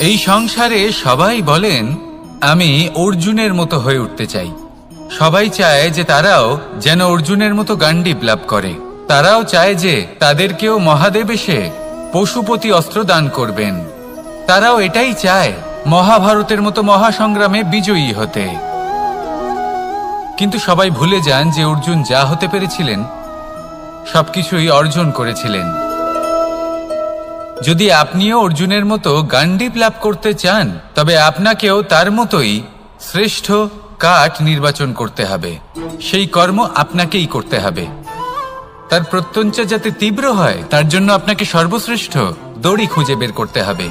এই সংসারে সবাই বলেন আমি অর্জুনের মতো হয়ে উঠতে চাই। সবাই চায় যে তারাও যেন অর্জুনের মতো গান্ডীব লাভ করে। তারাও চায় যে তাদেরকেও মহাদেব এসে পশুপতি অস্ত্র দান করবেন। তারাও এটাই চায় মহাভারতের মতো মহাসংগ্রামে বিজয়ী হতে। কিন্তু সবাই ভুলে যান যে অর্জুন যা হতে পেরেছিলেন সবকিছুই অর্জন করেছিলেন। যদি আপনিও অর্জুনের মতো গান্ডীব লাভ করতে চান তবে আপনাকেও তার মতোই শ্রেষ্ঠ কাঠ নির্বাচন করতে হবে। সেই কর্ম আপনাকেই করতে হবে। তার প্রত্যঞ্চা যাতে তীব্র হয় তার জন্য আপনাকে সর্বশ্রেষ্ঠ দড়ি খুঁজে বের করতে হবে।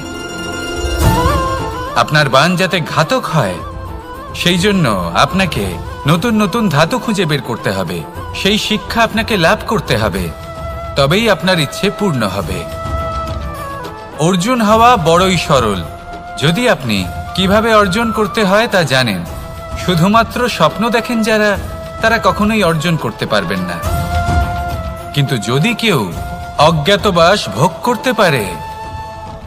আপনার বাণ যাতে ঘাতক হয় সেই জন্য আপনাকে নতুন নতুন ধাতু খুঁজে বের করতে হবে। সেই শিক্ষা আপনাকে লাভ করতে হবে, তবেই আপনার ইচ্ছে পূর্ণ হবে। অর্জুন হওয়া বড়ই সরল যদি আপনি কিভাবে অর্জন করতে হয় তা জানেন। শুধুমাত্র স্বপ্ন দেখেন যারা, তারা কখনোই অর্জন করতে পারবেন না। কিন্তু যদি কেউ অজ্ঞাতবাস ভোগ করতে পারে,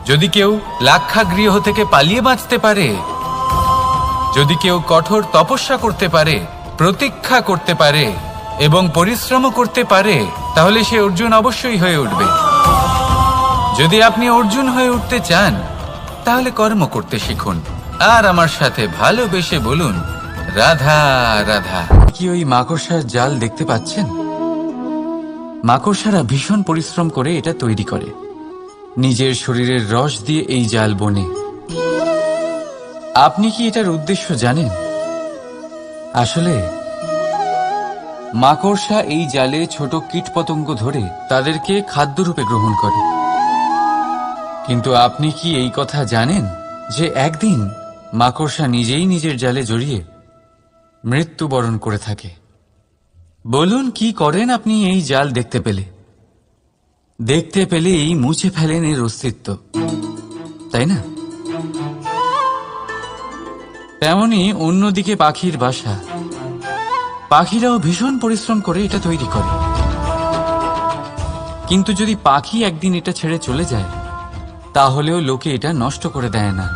যদি কেউ লাক্ষাগৃহ থেকে পালিয়ে বাঁচতে পারে, যদি কেউ কঠোর তপস্যা করতে পারে, প্রতীক্ষা করতে পারে এবং পরিশ্রম করতে পারে, তাহলে সে অর্জুন অবশ্যই হয়ে উঠবে। যদি আপনি অর্জুন হয়ে উঠতে চান তাহলে কর্ম করতে শিখুন আর আমার সাথে ভালোবেসে বলুন রাধা রাধা। কি ওই মাকড়সার জাল দেখতে পাচ্ছেন? মাকড়সারা ভীষণ পরিশ্রম করে এটা তৈরি করে। নিজের শরীরের রস দিয়ে এই জাল বোনে। আপনি কি এটার উদ্দেশ্য জানেন? আসলে মাকড়সা এই জালে ছোট কীটপতঙ্গ ধরে তাদেরকে খাদ্যরূপে গ্রহণ করে। কিন্তু আপনি কি এই কথা জানেন যে একদিন মাকড়সা নিজেই নিজের জালে জড়িয়ে মৃত্যুবরণ করে থাকে? বলুন কি করেন আপনি এই জাল দেখতে পেলে? দেখতে পেলেই মুছে ফেলেন এর অস্তিত্ব, তাই না? তেমনি অন্যদিকে পাখির বাসা। পাখিরাও ভীষণ পরিশ্রম করে এটা তৈরি করে। কিন্তু যদি পাখি একদিন এটা ছেড়ে চলে যায় তাহলেও লোকে এটা নষ্ট করে দেয় না।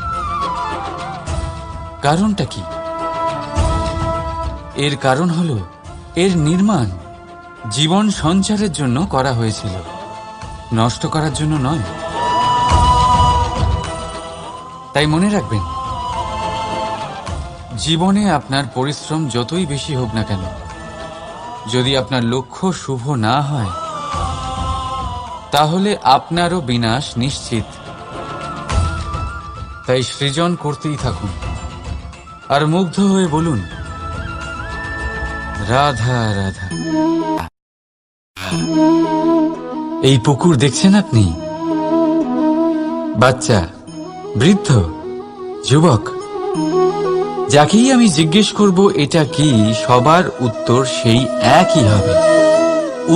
কারণটা কি? এর কারণ হলো এর নির্মাণ জীবন সঞ্চারের জন্য করা হয়েছিল, নষ্ট করার জন্য নয়। তাই মনে রাখবেন, জীবনে আপনার পরিশ্রম যতই বেশি হোক না কেন, যদি আপনার লক্ষ্য শুভ না হয় তাহলে আপনারও বিনাশ নিশ্চিত। তাই সৃজন করতেই থাকুন আর মুগ্ধ হয়ে বলুন রাধা রাধা। এই পুকুর দেখছেন আপনি? বাচ্চা, বৃদ্ধ, যুবক, যাকেই আমি জিজ্ঞেস করব এটা কি, সবার উত্তর সেই একই হবে।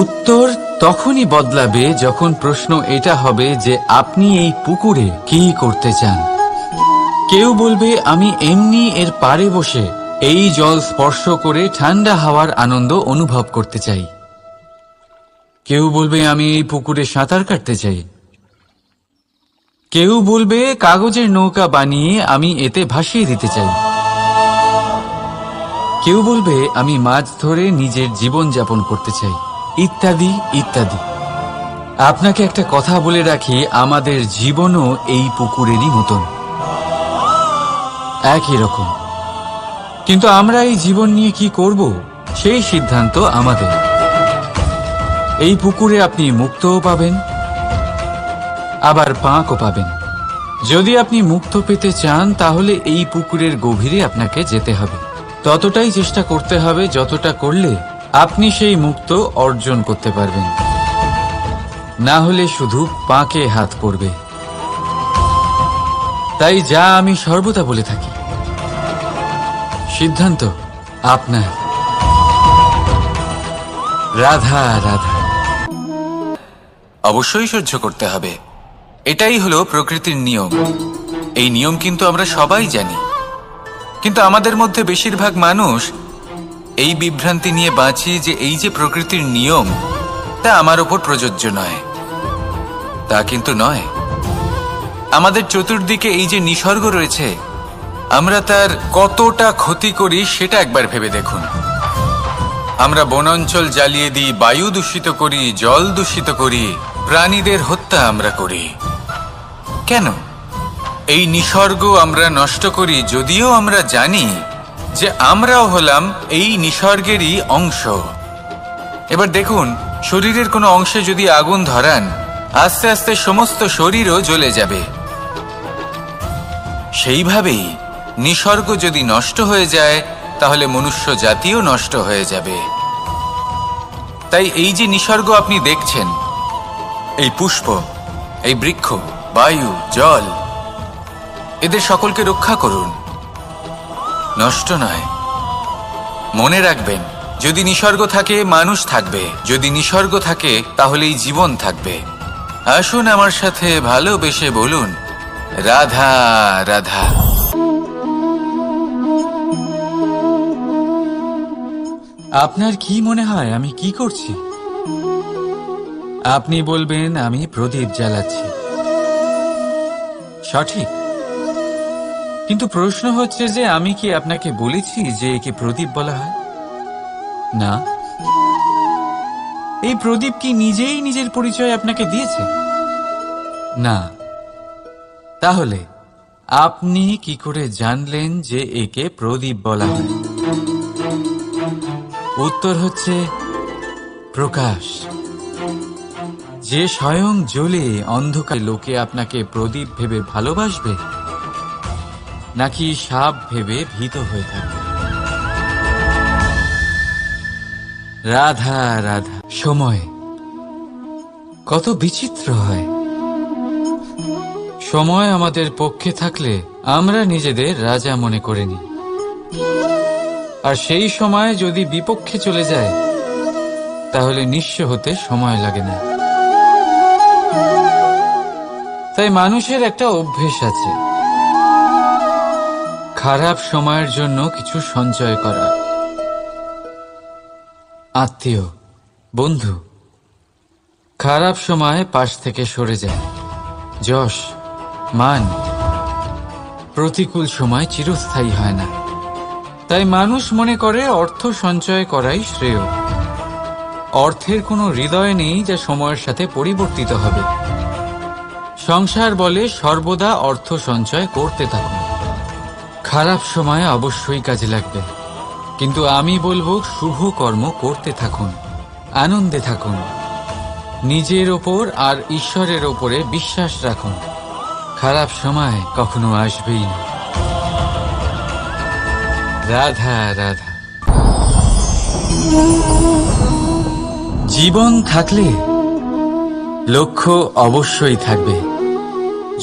উত্তর তখনই বদলাবে যখন প্রশ্ন এটা হবে যে আপনি এই পুকুরে কি করতে চান। কেউ বলবে আমি এমনি এর পাড়ে বসে এই জল স্পর্শ করে ঠান্ডা হাওয়ার আনন্দ অনুভব করতে চাই। কেউ বলবে আমি এই পুকুরে সাঁতার কাটতে চাই। কেউ বলবে কাগজের নৌকা বানিয়ে আমি এতে ভাসিয়ে দিতে চাই। কেউ বলবে আমি মাছ ধরে নিজের জীবন যাপন করতে চাই, ইত্যাদি ইত্যাদি। আপনাকে একটা কথা বলে রাখি, আমাদের জীবনও এই পুকুরেরই মতন, একই রকম। কিন্তু আমরা এই জীবন নিয়ে কি করব সেই সিদ্ধান্ত আমাদের। এই পুকুরে আপনি মুক্তও পাবেন, আবার পাঁকও পাবেন। যদি আপনি মুক্ত পেতে চান তাহলে এই পুকুরের গভীরে আপনাকে যেতে হবে। ততটাই চেষ্টা করতে হবে যতটা করলে আপনি সেই মুক্ত অর্জন করতে পারবেন। না হলে শুধু পাঁকে হাত পড়বে। তাই যা আমি সর্বদা বলে থাকি, সিদ্ধান্ত আপনার। রাধা রাধা। অবশ্যই সহ্য করতে হবে, এটাই হলো প্রকৃতির নিয়ম। এই নিয়ম কিন্তু আমরা সবাই জানি, কিন্তু আমাদের মধ্যে বেশিরভাগ মানুষ এই বিভ্রান্তি নিয়ে বাঁচি যে এই যে প্রকৃতির নিয়ম তা আমার ওপর প্রযোজ্য নয়। তা কিন্তু নয়। আমাদের চতুর্দিকে এই যে নিসর্গ রয়েছে, আমরা তার কতটা ক্ষতি করি সেটা একবার ভেবে দেখুন। আমরা বনাঞ্চল জ্বালিয়ে দিই, বায়ু দূষিত করি, জল দূষিত করি, প্রাণীদের হত্যা আমরা করি। কেন? এই নিসর্গ আমরা নষ্ট করি, যদিও আমরা জানি যে আমরাও হলাম এই নিসর্গেরই অংশ। এবার দেখুন, শরীরের কোনো অংশে যদি আগুন ধরান, আস্তে আস্তে সমস্ত শরীরও জ্বলে যাবে। সেইভাবেই নিসর্গ যদি নষ্ট হয়ে যায়, তাহলে মনুষ্য জাতিও নষ্ট হয়ে যাবে। তাই এই যে নিসর্গ আপনি দেখছেন, এই পুষ্প, এই বৃক্ষ, বায়ু, জল, এদের সকলকে রক্ষা করুন, নষ্ট নয়। মনে রাখবেন, যদি নিসর্গ থাকে মানুষ থাকবে, যদি নিসর্গ থাকে তাহলেই জীবন থাকবে। আসুন আমার সাথে ভালোবেসে বলুন, রাধা রাধা। আপনার কি মনে হয় আমি কি করছি? আপনি বলবেন আমি প্রদীপ জ্বালাচ্ছি। সঠিক, কিন্তু প্রশ্ন হচ্ছে যে আমি কি আপনাকে বলেছি যে একে প্রদীপ বলা হয়? না। এই প্রদীপ কি নিজেই নিজের পরিচয় আপনাকে দিয়েছে? না। তাহলে আপনি কি করে জানলেন যে একে প্রদীপ বলা হয়? উত্তর হচ্ছে প্রকাশ। যে স্বয়ং জ্বলে অন্ধকারে লোকে আপনাকে প্রদীপ ভেবে ভালোবাসবে, নাকি সাপ ভেবে ভীত হয়ে থাকবে? রাধা রাধা। সময় কত বিচিত্র হয়। সময় আমাদের পক্ষে থাকলে আমরা নিজেদের রাজা মনে করে নিই, আর সেই সময় যদি বিপক্ষে চলে যায় তাহলে নিঃস্ব হতে সময় লাগে না। তাই মানুষের একটা অভ্যেস আছে, খারাপ সময়ের জন্য কিছু সঞ্চয় করা। আত্মীয়, বন্ধু খারাপ সময় পাশ থেকে সরে যায়। যশ, মান প্রতিকূল সময় চিরস্থায়ী হয় না। তাই মানুষ মনে করে অর্থ সঞ্চয় করাই শ্রেয়। অর্থের কোনো হৃদয় নেই যা সময়ের সাথে পরিবর্তিত হবে। সংসার বলে সর্বদা অর্থ সঞ্চয় করতে থাকুন। খারাপ সময় অবশ্যই কাজে লাগবে, কিন্তু আমি বলবো শুভ কর্ম করতে থাকুন, আনন্দে থাকুন, নিজের ওপর আর ঈশ্বরের ওপরে বিশ্বাস রাখুন। খারাপ সময় কখনো আসবেই না। রাধা রাধা। জীবন থাকলে লক্ষ্য অবশ্যই থাকবে।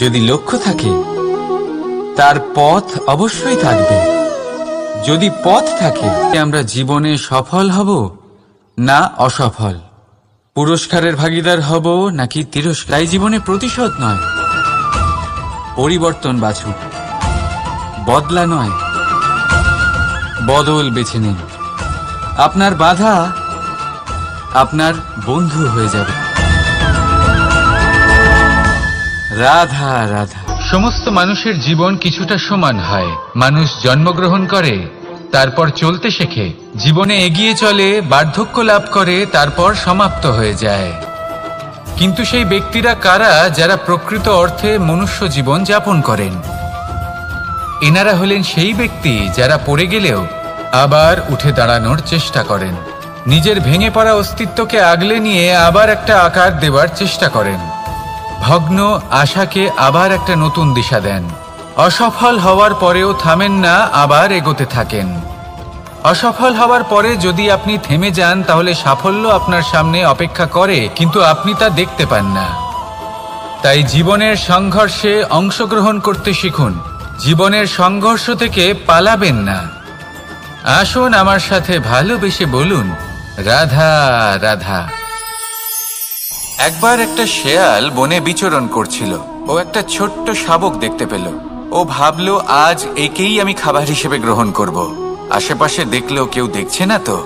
যদি লক্ষ্য থাকে তার পথ অবশ্যই থাকবে। যদি পথ থাকে, আমরা জীবনে সফল হব না অসফল, পুরস্কারের ভাগীদার হব নাকি তিরস্কার। তাই জীবনে প্রতিশোধ নয়, পরিবর্তন বাছুন। বদলা নয়, বদল বেছে নিন। আপনার বাধা আপনার বন্ধু হয়ে যাবে। রাধা রাধা। সমস্ত মানুষের জীবন কিছুটা সমান হয়। মানুষ জন্মগ্রহণ করে, তারপর চলতে শেখে, জীবনে এগিয়ে চলে, বার্ধক্য লাভ করে, তারপর সমাপ্ত হয়ে যায়। কিন্তু সেই ব্যক্তিরা কারা যারা প্রকৃত অর্থে মনুষ্য জীবন যাপন করেন? এনারা হলেন সেই ব্যক্তি যারা পড়ে গেলেও আবার উঠে দাঁড়ানোর চেষ্টা করেন, নিজের ভেঙে পড়া অস্তিত্বকে আগলে নিয়ে আবার একটা আকার দেওয়ার চেষ্টা করেন, ভগ্ন আশাকে আবার একটা নতুন দিশা দেন। অসফল হওয়ার পরেও থামেন না, আবার এগোতে থাকেন। অসফল হওয়ার পরে যদি আপনি থেমে যান, তাহলে সাফল্য আপনার সামনে অপেক্ষা করে, কিন্তু আপনি তা দেখতে পান না। তাই জীবনের সংঘর্ষে অংশগ্রহণ করতে শিখুন। জীবনের সংঘর্ষ থেকে পালাবেন না। আসুন আমার সাথে ভালোবেসে বলুন, রাধা রাধা। একবার একটা শেয়াল বনে বিচরণ করছিল। ও একটা ছোট্ট শাবক দেখতে পেল। ও ভাবল, আজ একেই আমি খাবার হিসেবে গ্রহণ করব। আশেপাশে দেখলেও কেউ দেখছে না তো?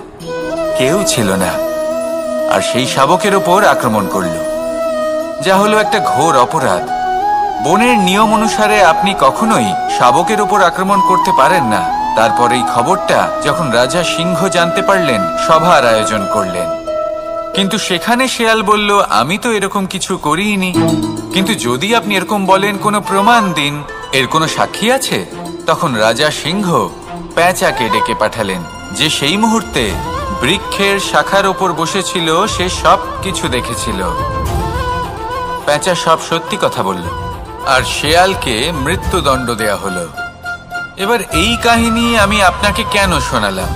কেউ ছিল না। আর সেই শাবকের ওপর আক্রমণ করল, যা হলো একটা ঘোর অপরাধ। বনের নিয়ম অনুসারে আপনি কখনোই শাবকের ওপর আক্রমণ করতে পারেন না। তারপর এই খবরটা যখন রাজা সিংহ জানতে পারলেন, সভার আয়োজন করলেন। কিন্তু সেখানে শেয়াল বলল, আমি তো এরকম কিছু করিনি। কিন্তু যদি আপনি এরকম বলেন, কোনো প্রমাণ দিন, এর কোনো সাক্ষী আছে? তখন রাজা সিংহ পেঁচাকে ডেকে পাঠালেন, যে সেই মুহূর্তে বৃক্ষের শাখার ওপর বসেছিল। সে সব কিছু দেখেছিল। পেঁচা সব সত্যি কথা বলল, আর শেয়ালকে মৃত্যুদণ্ড দেয়া হলো। এবার এই কাহিনী আমি আপনাকে কেন শোনালাম?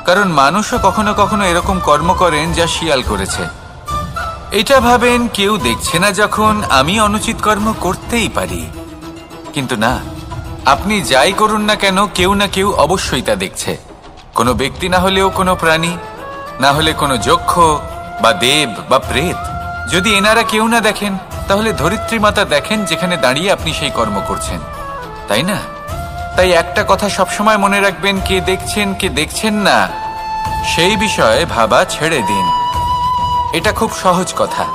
কারণ মানুষও কখনো কখনো এরকম কর্ম করেন যা শিয়াল করেছে। এটা ভাবেন কেউ দেখছে না, যখন আমি অনুচিত কর্ম করতেই পারি। কিন্তু না, আপনি যাই করুন না কেন, কেউ না কেউ অবশ্যই তা দেখছে। কোনো ব্যক্তি না হলেও কোনো প্রাণী, না হলে কোনো যক্ষ বা দেব বা প্রেত। যদি এনারা কেউ না দেখেন, তাহলে ধরিত্রী মাতা দেখেন, যেখানে দাঁড়িয়ে আপনি সেই কর্ম করছেন, তাই না? তাই একটা কথা সবসময় মনে রাখবেন, কে দেখছেন কে দেখছেন না সেই বিষয়ে ভাবা ছেড়ে দিন। এটা খুব সহজ কথা।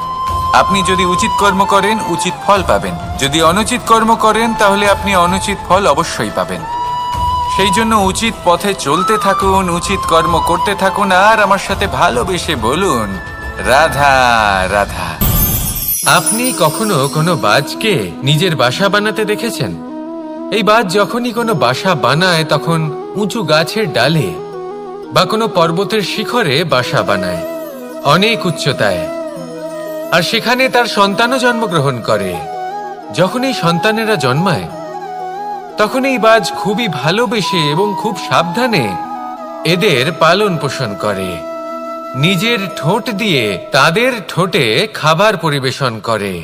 আপনি যদি উচিত কর্ম করেন, উচিত ফল পাবেন। যদি অনুচিত কর্ম করেন, তাহলে আপনি অনুচিত ফল অবশ্যই পাবেন। সেই জন্য উচিত পথে চলতে থাকুন, উচিত কর্ম করতে থাকুন, আর আমার সাথে ভালোবেসে বলুন, রাধা রাধা। আপনি কখনো কোনো বাজকে নিজের বাসা বানাতে দেখেছেন? এই বাজ যখনই কোনো বাসা বানায়, তখন উঁচু গাছের ডালে বা কোনো পর্বতের শিখরে বাসা বানায়, অনেক উচ্চতায়। আর সেখানে তার সন্তানও জন্মগ্রহণ করে। যখন এই সন্তানেরা জন্মায়, তখন এই বাজ খুবই ভালোবেসে এবং খুব সাবধানে এদের পালন পোষণ করে। নিজের ঠোঁট দিয়ে তাদের ঠোঁটে খাবার পরিবেশন করে।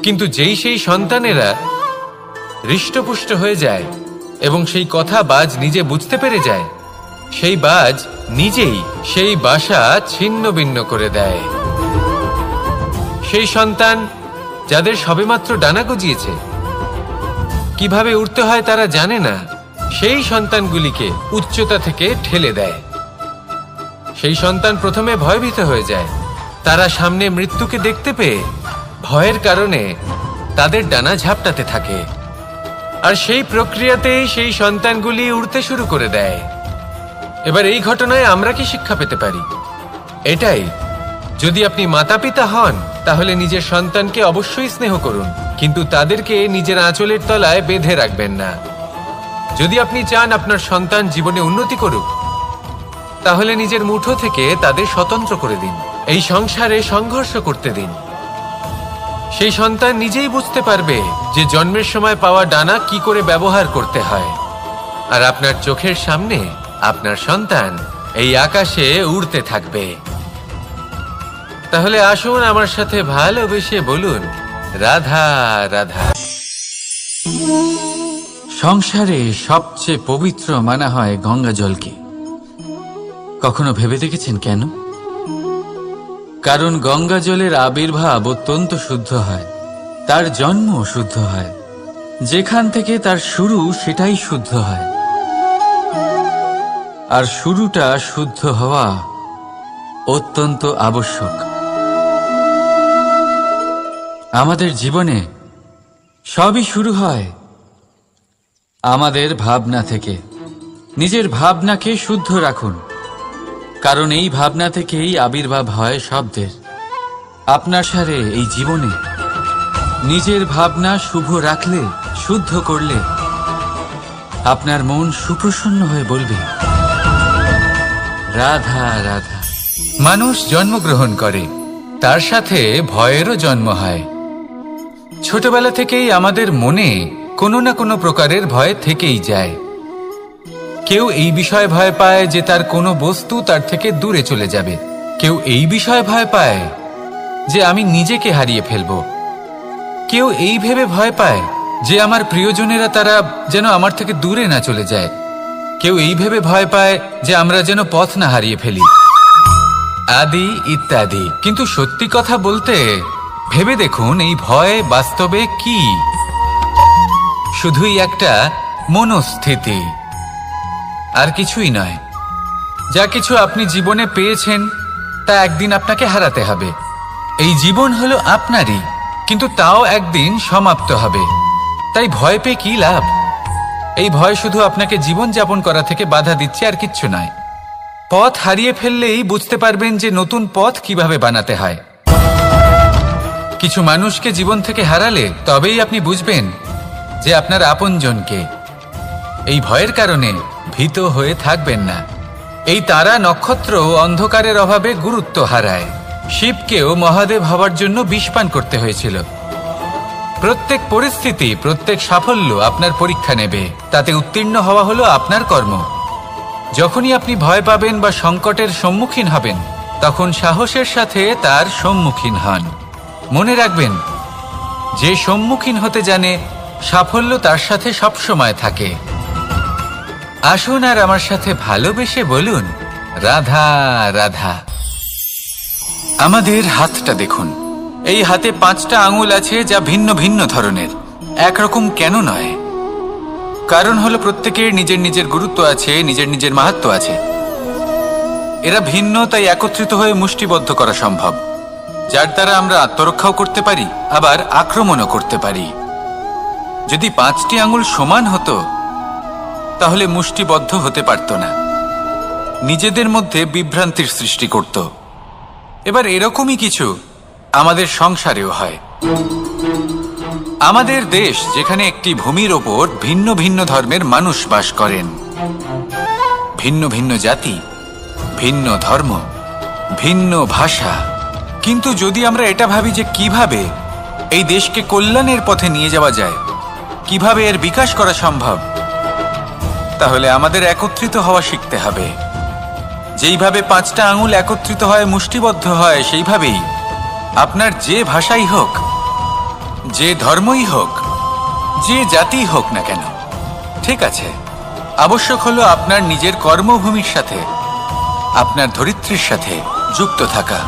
কিন্তু যেই সেই সন্তানেরা হৃষ্টপুষ্ট হয়ে যায় এবং সেই কথা বাজ নিজে বুঝতে পেরে যায়, সেই বাজ নিজেই সেই বাসা ছিন্ন ভিন্ন করে দেয়। সেই সন্তান যাদের সবেমাত্র ডানা গজিয়েছে, কিভাবে উড়তে হয় তারা জানে না, সেই সন্তানগুলিকে উচ্চতা থেকে ঠেলে দেয়। সেই সন্তান প্রথমে ভয়ভীত হয়ে যায়। তারা সামনে মৃত্যুকে দেখতে পেয়ে ভয়ের কারণে তাদের ডানা ঝাপটাতে থাকে। আর সেই প্রক্রিয়াতেই সেই সন্তানগুলি উড়তে শুরু করে দেয়। এবার এই ঘটনায় আমরা কি শিক্ষা পেতে পারি? এটাই, যদি আপনি মাতা পিতা হন, তাহলে নিজের সন্তানকে অবশ্যই স্নেহ করুন, কিন্তু তাদেরকে নিজের আঁচলের তলায় বেঁধে রাখবেন না। যদি আপনি চান আপনার সন্তান জীবনে উন্নতি করুক, তাহলে নিজের মুঠো থেকে তাদের স্বতন্ত্র করে দিন। এই সংসারে সংঘর্ষ করতে দিন। সেই সন্তান নিজেই বুঝতে পারবে যে জন্মের সময় পাওয়া ডানা কি করে ব্যবহার করতে হয়। আর আপনার চোখের সামনে আপনার সন্তান এই আকাশে উড়তে থাকবে। তাহলে আসুন আমার সাথে ভালোবেসে বলুন, রাধা রাধা। সংসারে সবচেয়ে পবিত্র মানা হয় গঙ্গা জলকে। কখনো ভেবে দেখেছেন কেন? কারণ গঙ্গা জলের আবির্ভাব অত্যন্ত শুদ্ধ হয়, তার জন্ম শুদ্ধ হয়, যেখান থেকে তার শুরু সেটাই শুদ্ধ হয়। আর শুরুটা শুদ্ধ হওয়া অত্যন্ত আবশ্যক। আমাদের জীবনে সবই শুরু হয় আমাদের ভাবনা থেকে। নিজের ভাবনাকে শুদ্ধ রাখুন, কারণ এই ভাবনা থেকেই আবির্ভাব হয় শব্দের। আপনার সাথে এই জীবনে নিজের ভাবনা শুভ রাখলে, শুদ্ধ করলে, আপনার মন সুপ্রসন্ন হয়ে বলবে, রাধা রাধা। মানুষ জন্মগ্রহণ করে, তার সাথে ভয়েরও জন্ম হয়। ছোটবেলা থেকেই আমাদের মনে কোনো না কোনো প্রকারের ভয় থেকেই যায়। কেউ এই বিষয়ে ভয় পায় যে তার কোনো বস্তু তার থেকে দূরে চলে যাবে। কেউ এই বিষয়ে ভয় পায় যে আমি নিজেকে হারিয়ে ফেলব। কেউ এই ভেবে ভয় পায় যে আমার প্রিয়জনেরা তারা যেন আমার থেকে দূরে না চলে যায়। কেউ এই ভেবে ভয় পায় যে আমরা যেন পথ না হারিয়ে ফেলি, আদি ইত্যাদি। কিন্তু সত্যি কথা বলতে, ভেবে দেখুন এই ভয় বাস্তবে কি? শুধুই একটা মনস্থিতি। আর কিছুই নয়। যা কিছু আপনি জীবনে পেয়েছেন তা একদিন আপনাকে হারাতে হবে। এই জীবন হলো আপনারই, কিন্তু তাও একদিন সমাপ্ত হবে। তাই ভয় পেয়ে কি লাভ? এই ভয় শুধু আপনাকে জীবন যাপন করা থেকে বাধা দিচ্ছে, আর কিচ্ছু নয়। পথ হারিয়ে ফেললেই বুঝতে পারবেন যে নতুন পথ কিভাবে বানাতে হয়। কিছু মানুষকে জীবন থেকে হারালে তবেই আপনি বুঝবেন যে আপনার আপনজনকে। এই ভয়ের কারণে ভীত হয়ে থাকবেন না। এই তারা নক্ষত্র অন্ধকারের অভাবে গুরুত্ব হারায়। শিবকেও মহাদেব হওয়ার জন্য বিষ পান করতে হয়েছিল। প্রত্যেক পরিস্থিতি, প্রত্যেক সাফল্য আপনার পরীক্ষা নেবে। তাতে উত্তীর্ণ হওয়া হলো আপনার কর্ম। যখনই আপনি ভয় পাবেন বা সংকটের সম্মুখীন হবেন, তখন সাহসের সাথে তার সম্মুখীন হন। মনে রাখবেন, যে সম্মুখীন হতে জানে সাফল্য তার সাথে সবসময় থাকে। আসুন আর আমার সাথে ভালোবেসে বলুন, রাধা রাধা। আমাদের হাতটা দেখুন। এই হাতে 5টা আঙুল আছে, যা ভিন্ন ভিন্ন ধরনের। একরকম কেন নয়? কারণ হলো প্রত্যেকের নিজের নিজের গুরুত্ব আছে, নিজের নিজের মাহাত্ম্য আছে। এরা ভিন্ন, তাই একত্রিত হয়ে মুষ্টিবদ্ধ করা সম্ভব, যার দ্বারা আমরা আত্মরক্ষাও করতে পারি, আবার আক্রমণও করতে পারি। যদি 5টি আঙুল সমান হতো তাহলে মুষ্টিবদ্ধ হতে পারত না, নিজেদের মধ্যে বিভ্রান্তির সৃষ্টি করত। এবার এরকমই কিছু আমাদের সংসারেও হয়। আমাদের দেশ, যেখানে একটি ভূমির ওপর ভিন্ন ভিন্ন ধর্মের মানুষ বাস করেন, ভিন্ন ভিন্ন জাতি, ভিন্ন ধর্ম, ভিন্ন ভাষা। কিন্তু যদি আমরা এটা ভাবি যে কিভাবে এই দেশকে কল্যাণের পথে নিয়ে যাওয়া যায়, কিভাবে এর বিকাশ করা সম্ভব, তাহলে আমাদের একত্রিত হওয়া শিখতে হবে। যেইভাবে 5টা আঙুল একত্রিত হয়, মুষ্টিবদ্ধ হয়, সেইভাবেই আপনার যে ভাষাই হোক, যে ধর্মই হোক, যে জাতি হোক না কেন, ঠিক আছে, আবশ্যক হলো আপনার নিজের কর্মভূমির সাথে, আপনার ধরিত্রীর সাথে যুক্ত থাকা,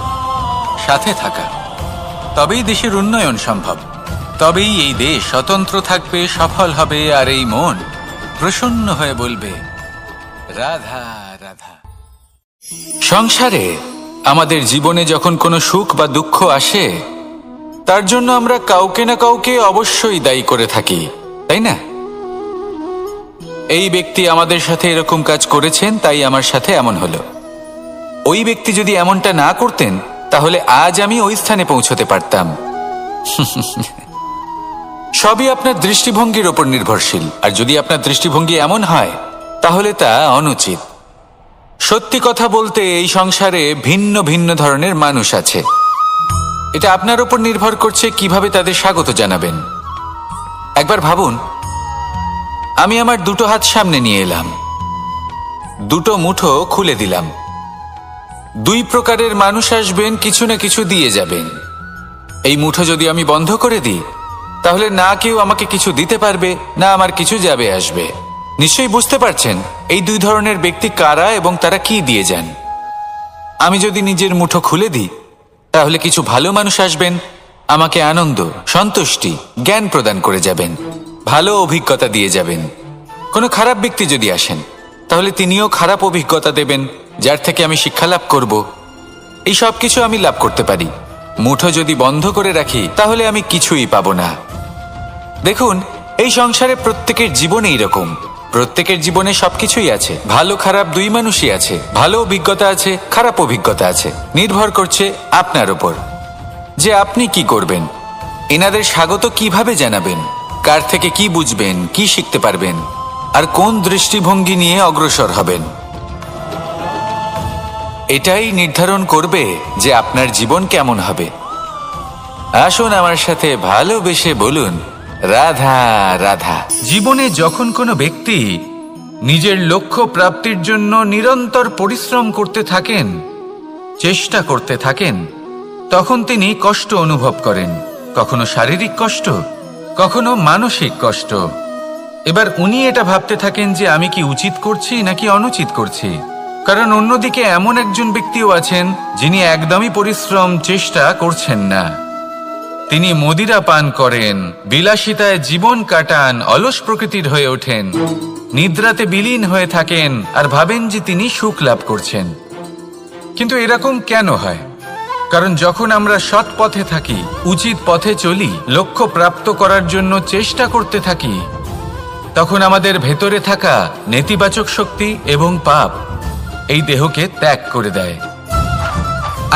সাথে থাকা। তবেই দেশের উন্নয়ন সম্ভব। তবেই এই দেশ স্বতন্ত্র থাকবে, সফল হবে, আর এই মন প্রসন্ন হয়ে বলবে, রাধা রাধা। সংসারে আমাদের জীবনে যখন কোনো সুখ বা দুঃখ আসে, তার জন্য আমরা কাউকে না কাউকে অবশ্যই দায়ী করে থাকি, তাই না? এই ব্যক্তি আমাদের সাথে এরকম কাজ করেছেন, তাই আমার সাথে এমন হলো। ওই ব্যক্তি যদি এমনটা না করতেন, তাহলে আজ আমি ওই স্থানে পৌঁছতে পারতাম। সবই আপনার দৃষ্টিভঙ্গির ওপর নির্ভরশীল। আর যদি আপনার দৃষ্টিভঙ্গি এমন হয়, তাহলে তা অনুচিত। সত্যি কথা বলতে, এই সংসারে ভিন্ন ভিন্ন ধরনের মানুষ আছে। এটা আপনার ওপর নির্ভর করছে কিভাবে তাদের স্বাগত জানাবেন। একবার ভাবুন, আমি আমার 2টো হাত সামনে নিয়ে এলাম, 2টো মুঠো খুলে দিলাম। 2 প্রকারের মানুষ আসবেন, কিছু না কিছু দিয়ে যাবেন। এই মুঠো যদি আমি বন্ধ করে দিই, তাহলে না কেউ আমাকে কিছু দিতে পারবে, না আমার কিছু যাবে আসবে। নিশ্চয়ই বুঝতে পারছেন এই 2 ধরনের ব্যক্তি কারা এবং তারা কি দিয়ে যান। আমি যদি নিজের মুঠো খুলে দিই, তাহলে কিছু ভালো মানুষ আসবেন, আমাকে আনন্দ, সন্তুষ্টি, জ্ঞান প্রদান করে যাবেন, ভালো অভিজ্ঞতা দিয়ে যাবেন। কোনো খারাপ ব্যক্তি যদি আসেন, তাহলে তিনিও খারাপ অভিজ্ঞতা দেবেন, যার থেকে আমি শিক্ষা লাভ করব। এই সব কিছু আমি লাভ করতে পারি। মুঠো যদি বন্ধ করে রাখি, তাহলে আমি কিছুই পাবো না। দেখুন, এই সংসারে প্রত্যেকের জীবনে এরকম। প্রত্যেকের জীবনে সবকিছুই আছে, ভালো খারাপ 2 মানুষই আছে। ভালো অভিজ্ঞতা আছে, খারাপ অভিজ্ঞতা আছে। নির্ভর করছে আপনার উপর যে আপনি কি করবেন, এনাদের স্বাগত কিভাবে জানাবেন, কার থেকে কি বুঝবেন, কি শিখতে পারবেন, আর কোন দৃষ্টিভঙ্গি নিয়ে অগ্রসর হবেন। এটাই নির্ধারণ করবে যে আপনার জীবন কেমন হবে। আসুন আমার সাথে ভালোবেসে বলুন, রাধা রাধা। জীবনে যখন কোনো ব্যক্তি নিজের লক্ষ্য প্রাপ্তির জন্য নিরন্তর পরিশ্রম করতে থাকেন, চেষ্টা করতে থাকেন, তখন তিনি কষ্ট অনুভব করেন। কখনো শারীরিক কষ্ট, কখনো মানসিক কষ্ট। এবার উনি এটা ভাবতে থাকেন যে আমি কি উচিত করছি নাকি অনুচিত করছি। কারণ অন্যদিকে এমন একজন ব্যক্তিও আছেন যিনি একদমই পরিশ্রম, চেষ্টা করছেন না। তিনি মদিরা পান করেন, বিলাসিতায় জীবন কাটান, অলস প্রকৃতির হয়ে ওঠেন, নিদ্রাতে বিলীন হয়ে থাকেন আর ভাবেন যে তিনি সুখ লাভ করছেন। কিন্তু এরকম কেন হয়? কারণ যখন আমরা সৎ পথে থাকি, উচিত পথে চলি, লক্ষ্য প্রাপ্ত করার জন্য চেষ্টা করতে থাকি, তখন আমাদের ভেতরে থাকা নেতিবাচক শক্তি এবং পাপ এই দেহকে ত্যাগ করে দেয়।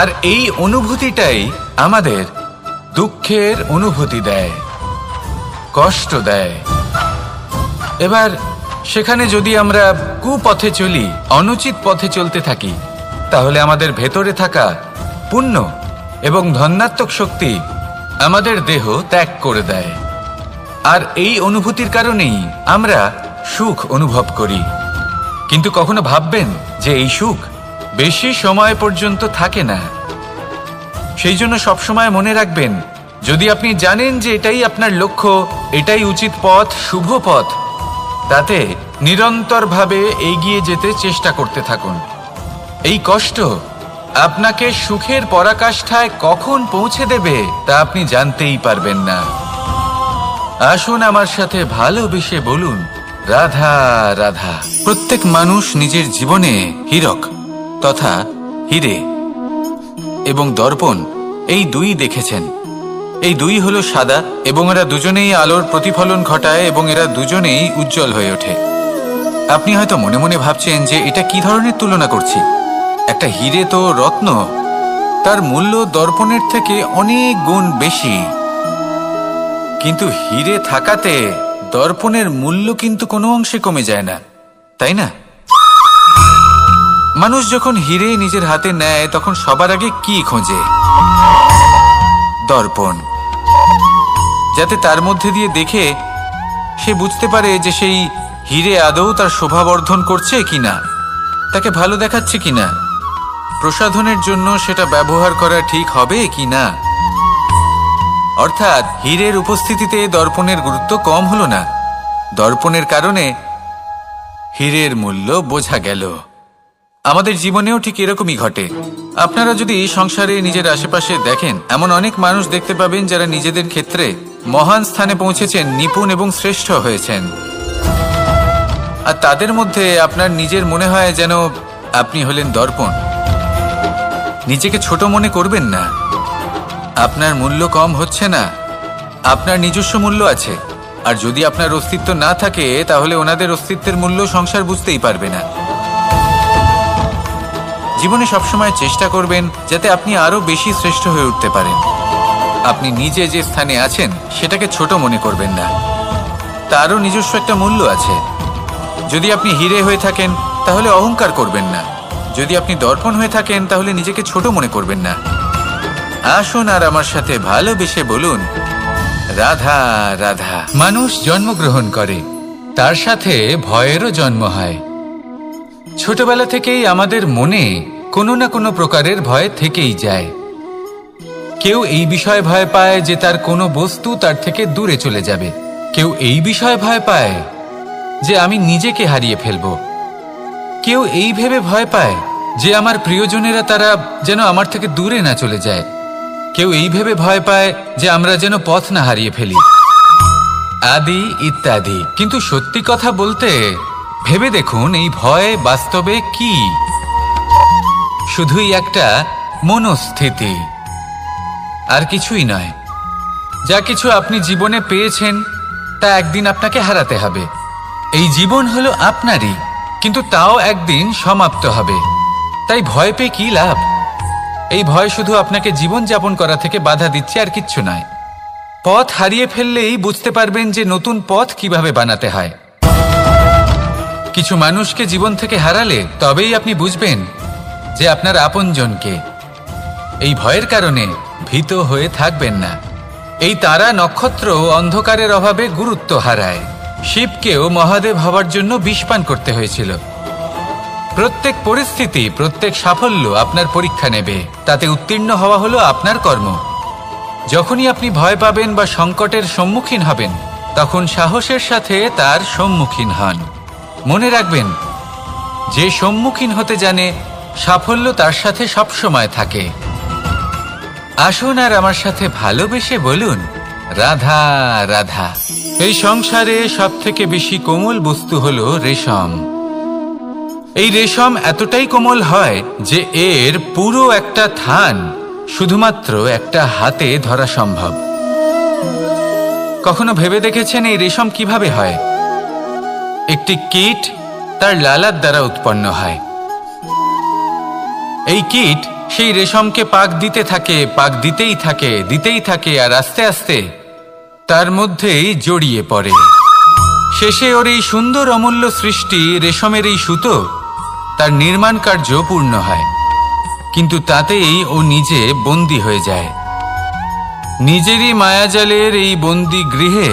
আর এই অনুভূতিটাই আমাদের দুঃখের অনুভূতি দেয়, কষ্ট দেয়। এবার সেখানে যদি আমরা কুপথে চলি, অনুচিত পথে চলতে থাকি, তাহলে আমাদের ভেতরে থাকা পুণ্য এবং ধনাত্মক শক্তি আমাদের দেহ ত্যাগ করে দেয়। আর এই অনুভূতির কারণেই আমরা সুখ অনুভব করি। কিন্তু কখনো ভাববেন যে এই সুখ বেশি সময় পর্যন্ত থাকে না। সেই জন্য সবসময় মনে রাখবেন, যদি আপনি জানেন যে এটাই আপনার লক্ষ্য, এটাই উচিত পথ, শুভ পথ, তাতে নিরন্তরভাবে এগিয়ে যেতে চেষ্টা করতে থাকুন। এই কষ্ট আপনাকে সুখের পরাকাষ্ঠায় কখন পৌঁছে দেবে তা আপনি জানতেই পারবেন না। আসুন আমার সাথে ভালোবেসে বলুন, রাধা রাধা। প্রত্যেক মানুষ নিজের জীবনে হীরক তথা হীরে এবং দর্পণ এই দুই দেখেছেন। এই দুই হলো সাদা এবং এরা দুজনেই আলোর প্রতিফলন ঘটায় এবং এরা দুজনেই উজ্জ্বল হয়ে ওঠে। আপনি হয়তো মনে মনে ভাবছেন যে এটা কি ধরনের তুলনা করছি। একটা হীরে তো রত্ন, তার মূল্য দর্পণের থেকে অনেক গুণ বেশি। কিন্তু হীরে থাকাতে দর্পণের মূল্য কিন্তু কোনো অংশে কমে যায় না, তাই না? মানুষ যখন হীরে নিজের হাতে নেয় তখন সবার আগে কি খোঁজে? দর্পণ, যাতে তার মধ্যে দিয়ে দেখে সে বুঝতে পারে যে সেই হীরে আদৌ তার শোভাবর্ধন করছে কিনা, তাকে ভালো দেখাচ্ছে কিনা, প্রসাধনের জন্য সেটা ব্যবহার করা ঠিক হবে কিনা। অর্থাৎ হীরের উপস্থিতিতে দর্পণের গুরুত্ব কম হলো না, দর্পণের কারণে হীরের মূল্য বোঝা গেল। আমাদের জীবনেও ঠিক এরকমই ঘটে। আপনারা যদি সংসারে নিজের আশেপাশে দেখেন, এমন অনেক মানুষ দেখতে পাবেন যারা নিজেদের ক্ষেত্রে মহান স্থানে পৌঁছেছেন, নিপুণ এবং শ্রেষ্ঠ হয়েছেন। আর তাদের মধ্যে আপনার নিজের মনে হয় যেন আপনি হলেন দর্পণ। নিজেকে ছোট মনে করবেন না। আপনার মূল্য কম হচ্ছে না, আপনার নিজস্ব মূল্য আছে। আর যদি আপনার অস্তিত্ব না থাকে তাহলে ওনাদের অস্তিত্বের মূল্য সংসার বুঝতেই পারবে না। জীবনে সবসময় চেষ্টা করবেন যাতে আপনি আরো বেশি শ্রেষ্ঠ হয়ে উঠতে পারেন। আপনি নিজে যে স্থানে আছেন সেটাকে ছোট মনে করবেন না, তারও নিজস্ব একটা মূল্য আছে। যদি আপনি হীরে হয়ে থাকেন তাহলে অহংকার করবেন না, যদি আপনি দর্পণ হয়ে থাকেন তাহলে নিজেকে ছোট মনে করবেন না। আসুন আর আমার সাথে ভালোবেসে বলুন, রাধা রাধা। মানুষ জন্মগ্রহণ করে, তার সাথে ভয়েরও জন্ম হয়। ছোটবেলা থেকেই আমাদের মনে কোনো না কোনো প্রকারের ভয় থেকেই যায়। কেউ এই বিষয়ে ভয় পায় যে তার কোনো বস্তু তার থেকে দূরে চলে যাবে, কেউ এই বিষয়ে ভয় পায় যে আমি নিজেকে হারিয়ে ফেলব, কেউ এই ভেবে ভয় পায় যে আমার প্রিয়জনেরা তারা যেন আমার থেকে দূরে না চলে যায়, কেউ এই ভেবে ভয় পায় যে আমরা যেন পথ না হারিয়ে ফেলি, আদি ইত্যাদি। কিন্তু সত্যি কথা বলতে ভেবে দেখুন, এই ভয় বাস্তবে কি? শুধুই একটা মনস্থিতি, আর কিছুই নয়। যা কিছু আপনি জীবনে পেয়েছেন তা একদিন আপনাকে হারাতে হবে। এই জীবন হলো আপনারই, কিন্তু তাও একদিন সমাপ্ত হবে। তাই ভয় পেয়ে কি লাভ? এই ভয় শুধু আপনাকে জীবন যাপন করা থেকে বাধা দিচ্ছে, আর কিচ্ছু নয়। পথ হারিয়ে ফেললেই বুঝতে পারবেন যে নতুন পথ কিভাবে বানাতে হয়। কিছু মানুষকে জীবন থেকে হারালে তবেই আপনি বুঝবেন যে আপনার আপনজনকে। এই ভয়ের কারণে ভীত হয়ে থাকবেন না। এই তারা নক্ষত্র অন্ধকারের অভাবে গুরুত্ব হারায়। শিবকেও মহাদেব হওয়ার জন্য বিষপান করতে হয়েছিল। প্রত্যেক পরিস্থিতি, প্রত্যেক সাফল্য আপনার পরীক্ষা নেবে, তাতে উত্তীর্ণ হওয়া হলো আপনার কর্ম। যখনই আপনি ভয় পাবেন বা সংকটের সম্মুখীন হবেন, তখন সাহসের সাথে তার সম্মুখীন হন। মনে রাখবেন, যে সম্মুখীন হতে জানে সাফল্য তার সাথে সবসময় থাকে। আসুন আর আমার সাথে ভালোবেসে বলুন, রাধা রাধা। এই সংসারে সব থেকে বেশি কোমল বস্তু হলো রেশম। এই রেশম এতটাই কোমল হয় যে এর পুরো একটা থান শুধুমাত্র একটা হাতে ধরা সম্ভব। কখনো ভেবে দেখেছেন এই রেশম কিভাবে হয়? একটি কীট তার লালার দ্বারা উৎপন্ন হয়। এই কীট সেই রেশমকে পাক দিতে থাকে, পাক দিতেই থাকে আর আস্তে আস্তে তার মধ্যেই জড়িয়ে পড়ে। শেষে ওর এই সুন্দর অমূল্য সৃষ্টি রেশমের এই সুতো তার নির্মাণ কার্য পূর্ণ হয়, কিন্তু তাতেই ও নিজে বন্দী হয়ে যায়। নিজেরই মায়াজালের এই বন্দী গৃহে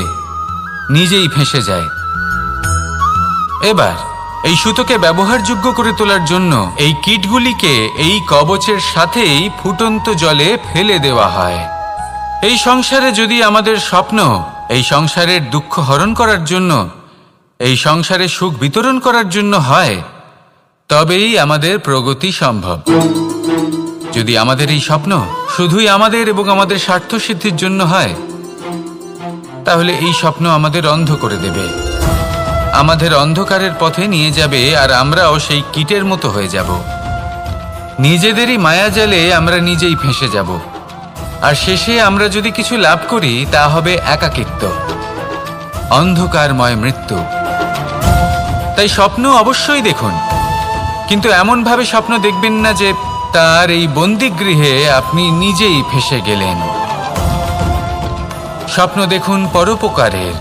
নিজেই ফেঁসে যায়। এবার এই সুতোকে ব্যবহারযোগ্য করে তোলার জন্য এই কীটগুলিকে এই কবচের সাথেই ফুটন্ত জলে ফেলে দেওয়া হয়। এই সংসারে যদি আমাদের স্বপ্ন এই সংসারের দুঃখ হরণ করার জন্য, এই সংসারে সুখ বিতরণ করার জন্য হয়, তবেই আমাদের প্রগতি সম্ভব। যদি আমাদের এই স্বপ্ন শুধুই আমাদের এবং আমাদের স্বার্থ সিদ্ধির জন্য হয়, তাহলে এই স্বপ্ন আমাদের অন্ধ করে দেবে, আমাদের অন্ধকারের পথে নিয়ে যাবে, আর আমরাও সেই কীটের মতো হয়ে যাব। নিজেদেরই মায়াজালে আমরা নিজেই ফেঁসে যাব, আর শেষে আমরা যদি কিছু লাভ করি তা হবে একাকিত্ব, অন্ধকারময় মৃত্যু। তাই স্বপ্ন অবশ্যই দেখুন, কিন্তু এমনভাবে স্বপ্ন দেখবেন না যে তার এই বন্দিগৃহে আপনি নিজেই ফেঁসে গেলেন। স্বপ্ন দেখুন পরোপকারের,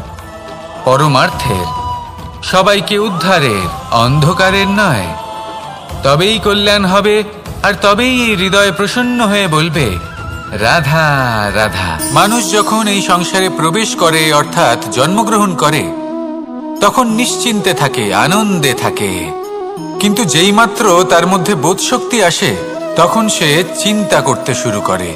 পরমার্থের, সবাইকে উদ্ধারের, অন্ধকারের নয়। তবেই কল্যাণ হবে, আর তবেই এই হৃদয় প্রসন্ন হয়ে বলবে, রাধা রাধা। মানুষ যখন এই সংসারে প্রবেশ করে, অর্থাৎ জন্মগ্রহণ করে, তখন নিশ্চিন্তে থাকে, আনন্দে থাকে। কিন্তু যেইমাত্র তার মধ্যে বোধশক্তি আসে, তখন সে চিন্তা করতে শুরু করে।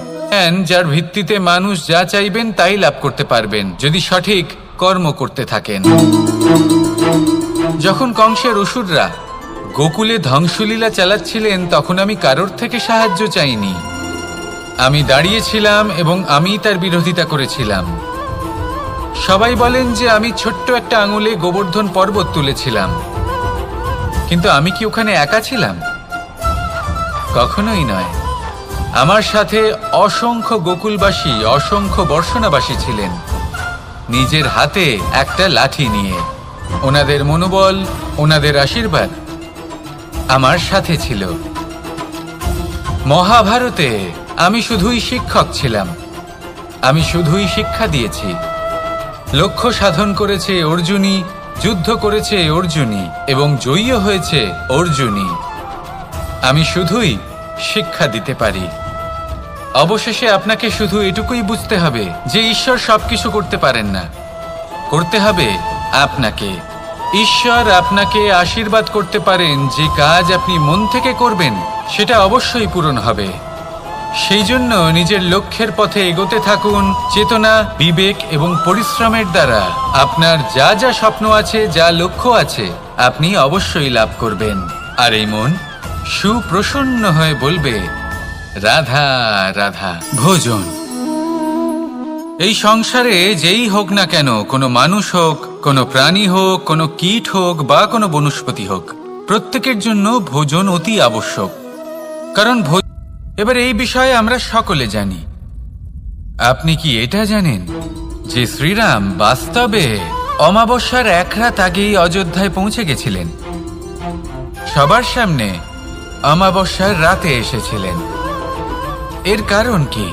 যার ভিত্তিতে মানুষ যা চাইবেন তাই লাভ করতে পারবেন, যদি সঠিক কর্ম করতে থাকেন। যখন কংসের অসুররা গোকুলে ধ্বংসলীলা চালাচ্ছিলেন, তখন আমি কারোর থেকে সাহায্য চাইনি। আমি দাঁড়িয়েছিলাম এবং আমি তার বিরোধিতা করেছিলাম। সবাই বলেন যে আমি ছোট্ট একটা আঙুলে গোবর্ধন পর্বত তুলেছিলাম, কিন্তু আমি কি ওখানে একা ছিলাম? কখনোই নয়। আমার সাথে অসংখ্য গোকুলবাসী, অসংখ্য বর্ষণাবাসী ছিলেন, নিজের হাতে একটা লাঠি নিয়ে। ওনাদের মনোবল, ওনাদের আশীর্বাদ আমার সাথে ছিল। মহাভারতে আমি শুধুই শিক্ষক ছিলাম, আমি শুধুই শিক্ষা দিয়েছি। লক্ষ্য সাধন করেছে অর্জুনই, যুদ্ধ করেছে অর্জুনই, এবং জয়ীও হয়েছে অর্জুনই। আমি শুধুই শিক্ষা দিতে পারি। অবশেষে আপনাকে শুধু এটুকুই বুঝতে হবে যে ঈশ্বর সবকিছু করতে পারেন না, করতে হবে আপনাকে। ঈশ্বর আপনাকে আশীর্বাদ করতে পারেন, যে কাজ আপনি মন থেকে করবেন সেটা অবশ্যই পূরণ হবে। সেই জন্য নিজের লক্ষ্যের পথে এগোতে থাকুন। চেতনা, বিবেক এবং পরিশ্রমের দ্বারা আপনার যা যা স্বপ্ন আছে, যা লক্ষ্য আছে, আপনি অবশ্যই লাভ করবেন। আর এই মন সুপ্রসন্ন হয়ে বলবে, রাধা রাধা। ভোজন। এই সংসারে যেই হোক না কেন, কোনো মানুষ হোক, কোনো প্রাণী হোক, কোনো কীট হোক বা কোনো বনস্পতি হোক, প্রত্যেকের জন্য ভোজন অতি আবশ্যক। কারণ এবার এই বিষয়ে আমরা সকলে জানি। আপনি কি এটা জানেন যে শ্রীরাম বাস্তবে অমাবস্যার এক রাত আগেই অযোধ্যায় পৌঁছে গেছিলেন? সবার সামনে অমাবস্যার রাতে এসেছিলেন। এর কারণ কি?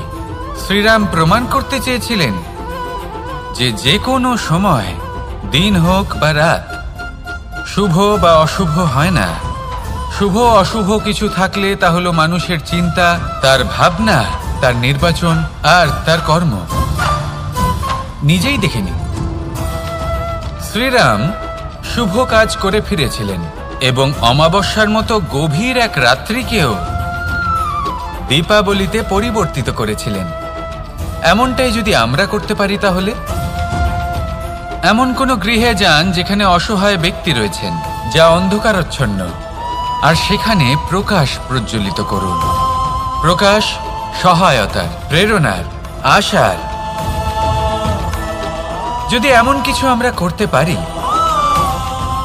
শ্রীরাম প্রমাণ করতে চেয়েছিলেন যে যে কোনো সময়, দিন হোক বা রাত, শুভ বা অশুভ হয় না। শুভ অশুভ কিছু থাকলে তা হলো মানুষের চিন্তা, তার ভাবনা, তার নির্বাচন আর তার কর্ম। নিজেই দেখে নিন, শ্রীরাম শুভ কাজ করে ফিরেছিলেন এবং অমাবস্যার মতো গভীর এক রাত্রিকেও দীপাবলিতে পরিবর্তিত করেছিলেন। এমনটাই যদি আমরা করতে পারি, তাহলে এমন কোনো গৃহে যান যেখানে অসহায় ব্যক্তি রয়েছেন, যা অন্ধকারাচ্ছন্ন, আর সেখানে প্রকাশ প্রজ্বলিত করুন। প্রকাশ সহায়তার, প্রেরণার, আশার। যদি এমন কিছু আমরা করতে পারি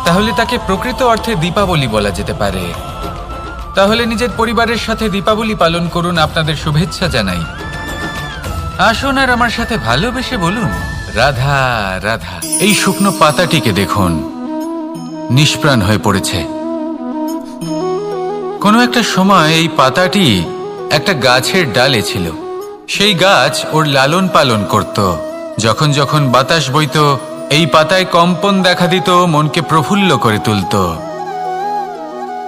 তাহলে তাকে প্রকৃত অর্থে দীপাবলি বলা যেতে পারে। তাহলে নিজের পরিবারের সাথে দীপাবলি পালন করুন। আপনাদের শুভেচ্ছা জানাই। আসুন আর আমার সাথে ভালোবেসে বলুন, রাধা রাধা। এই শুকনো পাতাটিকে দেখুন, নিষ্প্রাণ হয়ে পড়েছে। কোনো একটা সময় এই পাতাটি একটা গাছের ডালে ছিল। সেই গাছ ওর লালন পালন করত। যখন যখন বাতাস বইত, এই পাতায় কম্পন দেখা দিত, মনকে প্রফুল্ল করে তুলত।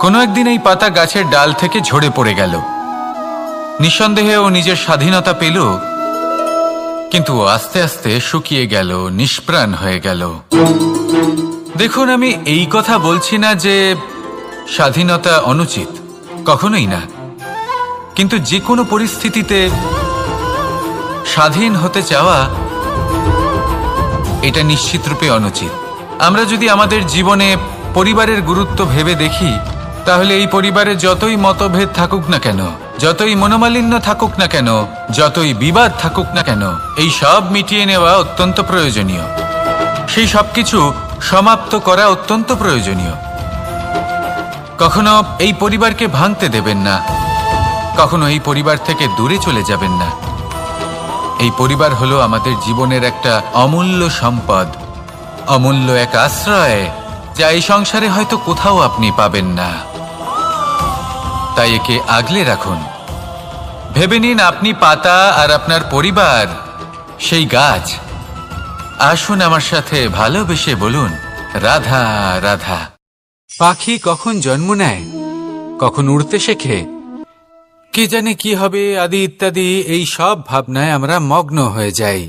কোনো একদিন এই পাতা গাছের ডাল থেকে ঝরে পড়ে গেল। নিঃসন্দেহে ও নিজের স্বাধীনতা পেল, কিন্তু আস্তে আস্তে শুকিয়ে গেল, নিষ্প্রাণ হয়ে গেল। দেখুন, আমি এই কথা বলছি না যে স্বাধীনতা অনুচিত, কখনোই না। কিন্তু যে কোনো পরিস্থিতিতে স্বাধীন হতে চাওয়া এটা নিশ্চিতরূপে অনুচিত। আমরা যদি আমাদের জীবনে পরিবারের গুরুত্ব ভেবে দেখি, তাহলে এই পরিবারে যতই মতভেদ থাকুক না কেন, যতই মনোমালিন্য থাকুক না কেন, যতই বিবাদ থাকুক না কেন, এই সব মিটিয়ে নেওয়া অত্যন্ত প্রয়োজনীয়। সেই সবকিছু সমাপ্ত করা অত্যন্ত প্রয়োজনীয়। কখনো এই পরিবারকে ভাঙতে দেবেন না, কখনো এই পরিবার থেকে দূরে চলে যাবেন না। এই পরিবার হলো আমাদের জীবনের একটা অমূল্য সম্পদ, অমূল্য এক আশ্রয়, যা এই সংসারে হয়তো কোথাও আপনি পাবেন না। তাই একে আগলে রাখুন। ভেবে নিন আপনি পাতা আর আপনার পরিবার সেই গাছ। আসুন আমার সাথে ভালোবেসে বলুন, রাধা রাধা। পাখি কখন জন্ম নেয়, কখন উড়তে শেখে, কে জানে কি হবে আদি ইত্যাদি, এই সব ভাবনায় আমরা মগ্ন হয়ে যাই।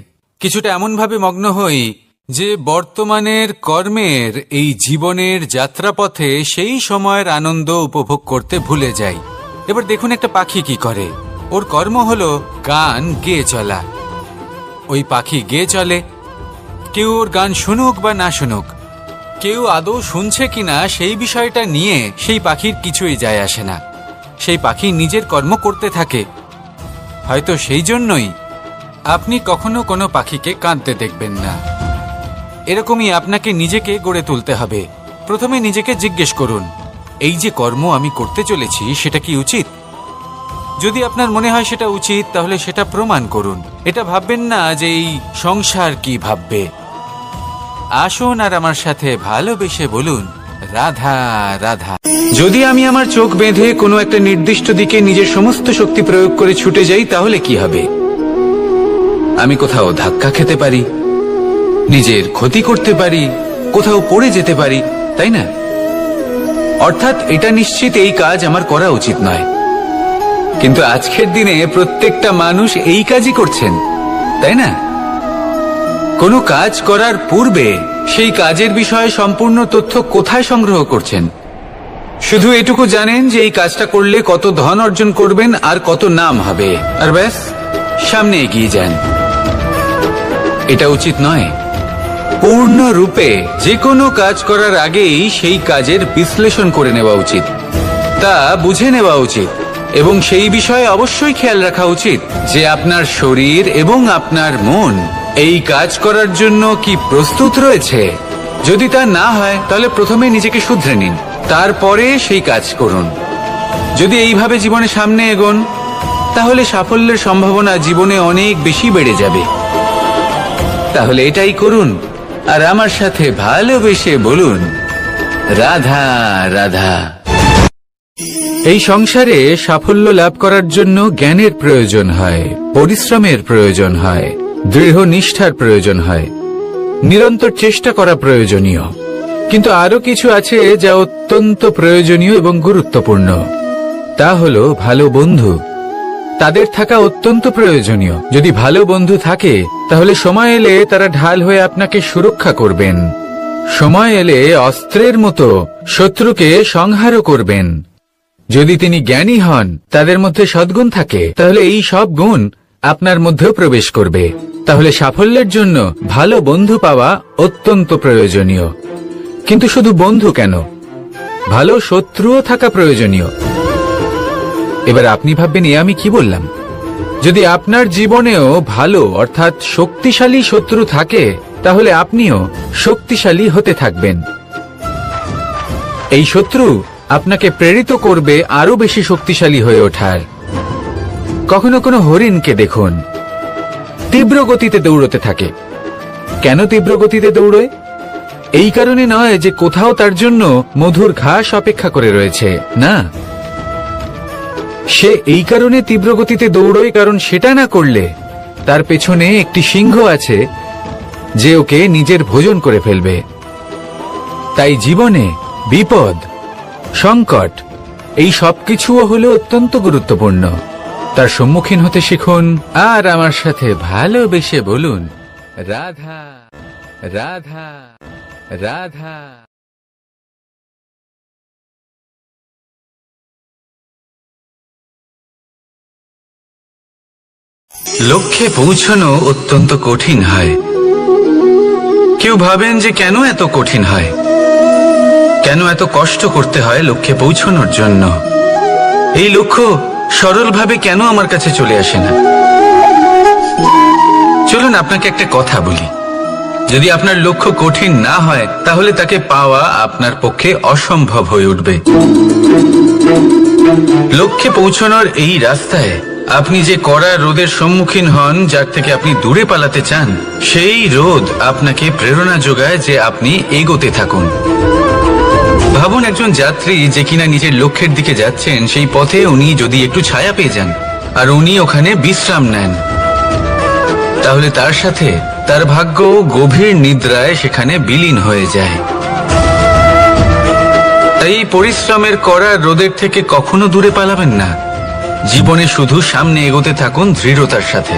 কিছুটা এমন ভাবে মগ্ন হই যে বর্তমানের কর্মের এই জীবনের যাত্রাপথে সেই সময়ের আনন্দ উপভোগ করতে ভুলে যাই। এবার দেখুন একটা পাখি কি করে। ওর কর্ম হলো গান গেয়ে চলা। ওই পাখি গেয়ে চলে, কেউ ওর গান শুনুক বা না শুনুক, কেউ আদৌ শুনছে কিনা সেই বিষয়টা নিয়ে সেই পাখির কিছুই যায় আসে না। সেই পাখি নিজের কর্ম করতে থাকে। হয়তো সেই জন্যই আপনি কখনো কোনো পাখিকে কাঁদতে দেখবেন না। এরকমই আপনাকে নিজেকে গড়ে তুলতে হবে। প্রথমে নিজেকে জিজ্ঞেস করুন, এই যে কর্ম আমি করতে চলেছি সেটা কি উচিত? যদি আপনার মনে হয় সেটা উচিত, তাহলে সেটা প্রমাণ করুন। এটা ভাববেন না যে এই সংসার কি ভাববে। আসুন আর আমার সাথে ভালোবেসে বলুন, রাধা রাধা। যদি আমি আমার চোখ বেঁধে কোনো একটা নির্দিষ্ট দিকে নিজের সমস্ত শক্তি প্রয়োগ করে ছুটে যাই, তাহলে কি হবে? আমি কোথাও ধাক্কা খেতে পারি, নিজের ক্ষতি করতে পারি, কোথাও পড়ে যেতে পারি, তাই না? অর্থাৎ এটা নিশ্চিত এই কাজ আমার করা উচিত নয়। কিন্তু আজকের দিনে প্রত্যেকটা মানুষ এই কাজই করছেন, তাই না? কোনো কাজ করার পূর্বে সেই কাজের বিষয়ে সম্পূর্ণ তথ্য কোথায় সংগ্রহ করছেন? শুধু এটুকু জানেন যে এই কাজটা করলে কত ধন অর্জন করবেন আর কত নাম হবে, আর ব্যাস সামনে এগিয়ে যান। এটা উচিত নয়। পূর্ণরূপে যে কোনো কাজ করার আগেই সেই কাজের বিশ্লেষণ করে নেওয়া উচিত, তা বুঝে নেওয়া উচিত, এবং সেই বিষয়ে অবশ্যই খেয়াল রাখা উচিত যে আপনার শরীর এবং আপনার মন এই কাজ করার জন্য কি প্রস্তুত রয়েছে। যদি তা না হয়, তাহলে প্রথমে নিজেকে শুধরে নিন, তারপরে সেই কাজ করুন। যদি এইভাবে জীবনে সামনে এগোন, তাহলে সাফল্যের সম্ভাবনা জীবনে অনেক বেশি বেড়ে যাবে। তাহলে এটাই করুন আর আমার সাথে ভালোবেসে বলুন, রাধা রাধা। এই সংসারে সাফল্য লাভ করার জন্য জ্ঞানের প্রয়োজন হয়, পরিশ্রমের প্রয়োজন হয়, দৃঢ় নিষ্ঠার প্রয়োজন হয়, নিরন্তর চেষ্টা করা প্রয়োজনীয়। কিন্তু আরো কিছু আছে যা অত্যন্ত প্রয়োজনীয় এবং গুরুত্বপূর্ণ। তা হলো ভালো বন্ধু। তাদের থাকা অত্যন্ত প্রয়োজনীয়। যদি ভালো বন্ধু থাকে, তাহলে সময় এলে তারা ঢাল হয়ে আপনাকে সুরক্ষা করবেন। সময় এলে অস্ত্রের মতো শত্রুকে সংহারও করবেন। যদি তিনি জ্ঞানী হন, তাদের মধ্যে সদ্গুণ থাকে, তাহলে এই সব গুণ আপনার মধ্যেও প্রবেশ করবে। তাহলে সাফল্যের জন্য ভালো বন্ধু পাওয়া অত্যন্ত প্রয়োজনীয়। কিন্তু শুধু বন্ধু কেন, ভালো শত্রুও থাকা প্রয়োজনীয়। এবার আপনি ভাববেন, এ আমি কি বললাম? যদি আপনার জীবনেও ভালো অর্থাৎ শক্তিশালী শত্রু থাকে তাহলে আপনিও শক্তিশালী হতে থাকবেন। এই শত্রু আপনাকে প্রেরিত করবে আরো বেশি শক্তিশালী হয়ে ওঠার। কখনো কোনো হরিণকে দেখুন, তীব্র গতিতে দৌড়তে থাকে। কেন তীব্র গতিতে দৌড়য়? এই কারণে নয় যে কোথাও তার জন্য মধুর ঘাস অপেক্ষা করে রয়েছে, না, সে এই কারণে তীব্র গতিতে দৌড়য় কারণ সেটা না করলে তার পেছনে একটি সিংহ আছে যে ওকে নিজের ভোজন করে ফেলবে। তাই জীবনে বিপদ, সংকট এই সবকিছুও হলো অত্যন্ত গুরুত্বপূর্ণ। তার সম্মুখীন হতে শিখুন আর আমার সাথে ভালোবেসে বলুন, রাধা রাধা রাধা। লক্ষ্যে পৌঁছানো অত্যন্ত কঠিন হয়। কেউ ভাবেন যে কেন এত কঠিন হয়, কেন এত কষ্ট করতে হয় লক্ষ্যে পৌঁছানোর জন্য। এই লক্ষ্য সরলভাবে কেন আমার কাছে চলে আসে না? চলুন আপনাকে একটা কথা বলি, যদি আপনার লক্ষ্য কঠিন না হয় তাহলে তাকে পাওয়া আপনার পক্ষে অসম্ভব হয়ে উঠবে। লক্ষ্যে পৌঁছানোর এই রাস্তায় আপনি যে কড়া রোদের সম্মুখীন হন, যার থেকে আপনি দূরে পালাতে চান, সেই রোদ আপনাকে প্রেরণা যোগায় যে আপনি এগোতে থাকুন। ভাবুন একজন যাত্রী যে কিনা নিজের লক্ষ্যের দিকে যাচ্ছেন, সেই পথে উনি যদি একটু ছায়া পেয়ে যান আর উনি ওখানে বিশ্রাম নেন, তাহলে তার সাথে তার ভাগ্য গভীর নিদ্রায় সেখানে বিলীন হয়ে যায়। তাই পরিশ্রমের কড়া রোদের থেকে কখনো দূরে পালাবেন না। জীবনে শুধু সামনে এগোতে থাকুন দৃঢ়তার সাথে।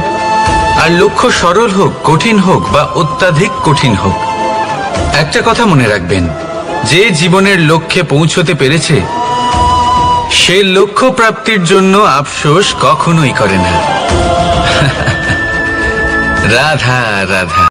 আর লক্ষ্য সরল হোক, কঠিন হোক বা অত্যাধিক কঠিন হোক, একটা কথা মনে রাখবেন, যে জীবনের লক্ষ্যে পৌঁছতে পেরেছে সে লক্ষ্য প্রাপ্তির জন্য আফসোস কখনোই করে না। রাধা রাধা।